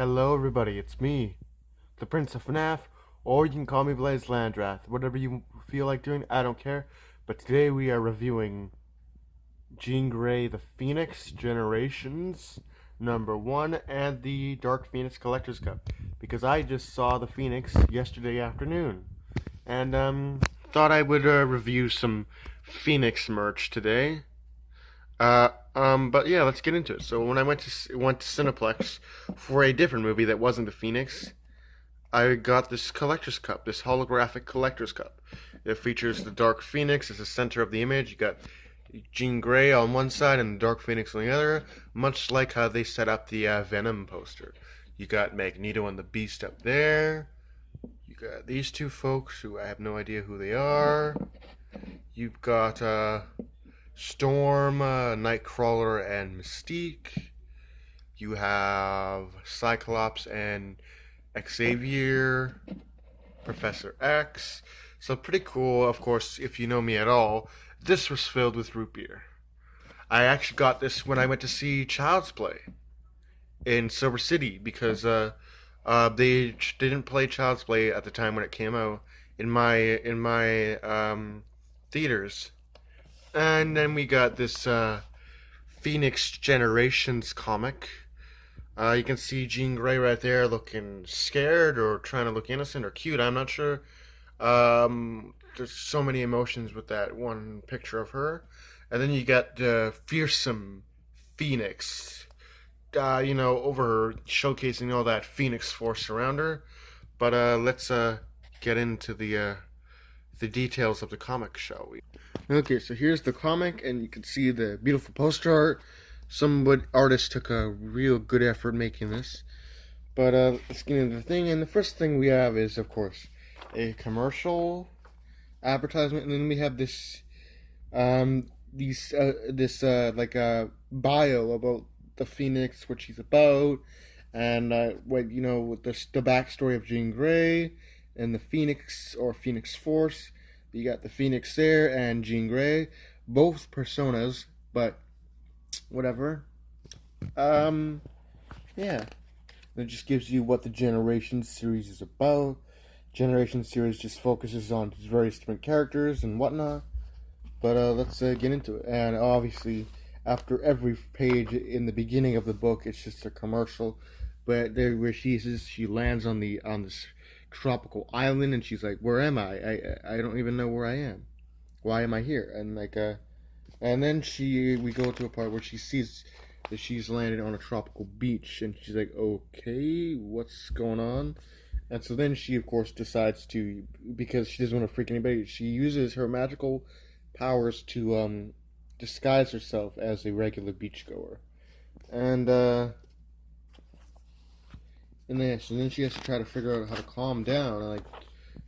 Hello everybody, it's me, the Prince of FNAF, or you can call me Blaze Landrath. Whatever you feel like doing, I don't care. But today we are reviewing Jean Grey the Pheonix Generations #1 and the Dark Phoenix Collector's Cup. Because I just saw the Phoenix yesterday afternoon. And thought I would review some Phoenix merch today. But yeah, let's get into it. So when I went to Cineplex for a different movie that wasn't the Phoenix, I got this collector's cup, this holographic collector's cup. It features the Dark Phoenix as the center of the image. You got Jean Grey on one side and the Dark Phoenix on the other, much like how they set up the Venom poster. You got Magneto and the Beast up there. You got these two folks who I have no idea who they are. You've got Storm, Nightcrawler, and Mystique. You have Cyclops and Xavier, Professor X. So pretty cool. Of course, if you know me at all, this was filled with root beer. I actually got this when I went to see Child's Play in Silver City because they didn't play Child's Play at the time when it came out in my theaters. And then we got this Phoenix Generations comic. You can see Jean Grey right there looking scared or trying to look innocent or cute. I'm not sure. There's so many emotions with that one picture of her. And then you got the fearsome Phoenix, over her, showcasing all that Phoenix force around her. But let's get into the details of the comic, shall we? Okay, so here's the comic, and you can see the beautiful poster art. Some artist took a real good effort making this. But let's get into the thing, and the first thing we have is, of course, a commercial advertisement, and then we have this, like a bio about the Phoenix, what she's about, and with the backstory of Jean Grey and the Phoenix or Phoenix Force. You got the Phoenix there and Jean Grey, both personas, but whatever. Yeah. It just gives you what the Generations series is about. Generations series just focuses on various different characters and whatnot. But let's get into it. And obviously, after every page in the beginning of the book, it's just a commercial. But there, where she lands on this tropical island, and she's like, "Where am I? I don't even know where I am. Why am I here?" And and then we go to a part where she sees that she's landed on a tropical beach, and she's like, "Okay, what's going on?" And so then she, of course, decides to, because she doesn't want to freak anybody, she uses her magical powers to disguise herself as a regular beachgoer, and then she has to try to figure out how to calm down, like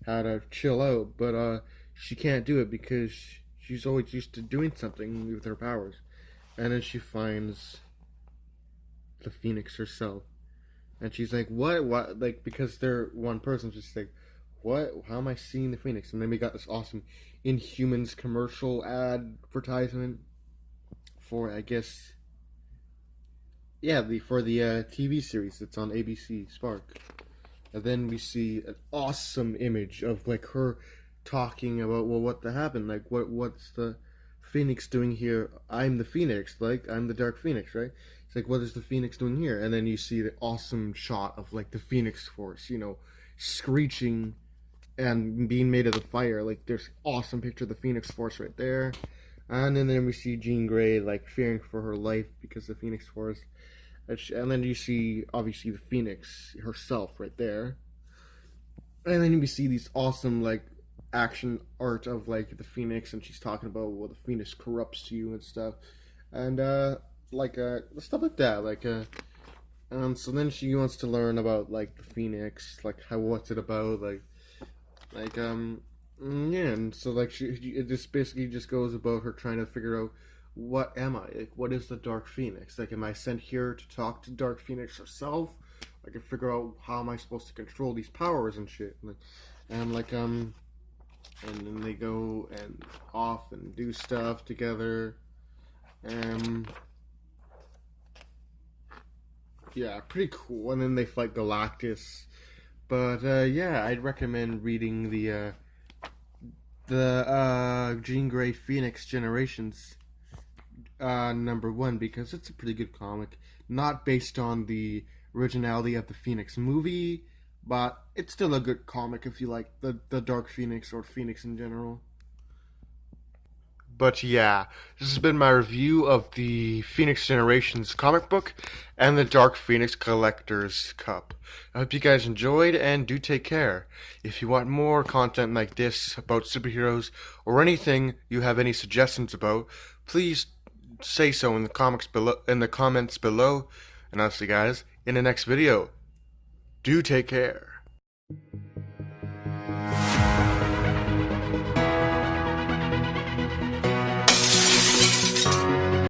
how to chill out, but she can't do it because she's always used to doing something with her powers. And then she finds the Phoenix herself, and she's like, "What?" Like, because they're one person, she's like, "What? How am I seeing the Phoenix?" And then we got this awesome Inhumans commercial advertisement for, I guess, yeah, for the TV series that's on ABC Spark. And then we see an awesome image of like her talking about, well, what happened? Like, what's the Phoenix doing here? I'm the Phoenix, like I'm the Dark Phoenix, right? It's like, what is the Phoenix doing here? And then you see the awesome shot of like the Phoenix Force, screeching and being made of the fire. Like, there's awesome picture of the Phoenix Force right there. And then we see Jean Grey like fearing for her life because the Phoenix Force. And then you see, obviously, the Phoenix herself right there. And then we see these awesome, like, action art of, like, the Phoenix. And she's talking about, well, the Phoenix corrupts you and stuff. And, stuff like that. So then she wants to learn about, like, the Phoenix. Like, what's it about? Yeah. And so, like, it just basically just goes about her trying to figure out, what am I? Like, what is the Dark Phoenix? Like, am I sent here to talk to Dark Phoenix herself? I can figure out how am I supposed to control these powers and shit. And then they go and off and do stuff together. Yeah, pretty cool. And then they fight Galactus. But yeah, I'd recommend reading the Jean Grey Phoenix Generations #1 because it's a pretty good comic. Not based on the originality of the Phoenix movie, but it's still a good comic if you like the Dark Phoenix or Phoenix in general. But yeah, this has been my review of the Phoenix Generations comic book and the Dark Phoenix Collector's Cup. I hope you guys enjoyed and do take care. If you want more content like this about superheroes or anything you have any suggestions about, please say so in the comments below. And I'll see you guys in the next video. Do take care.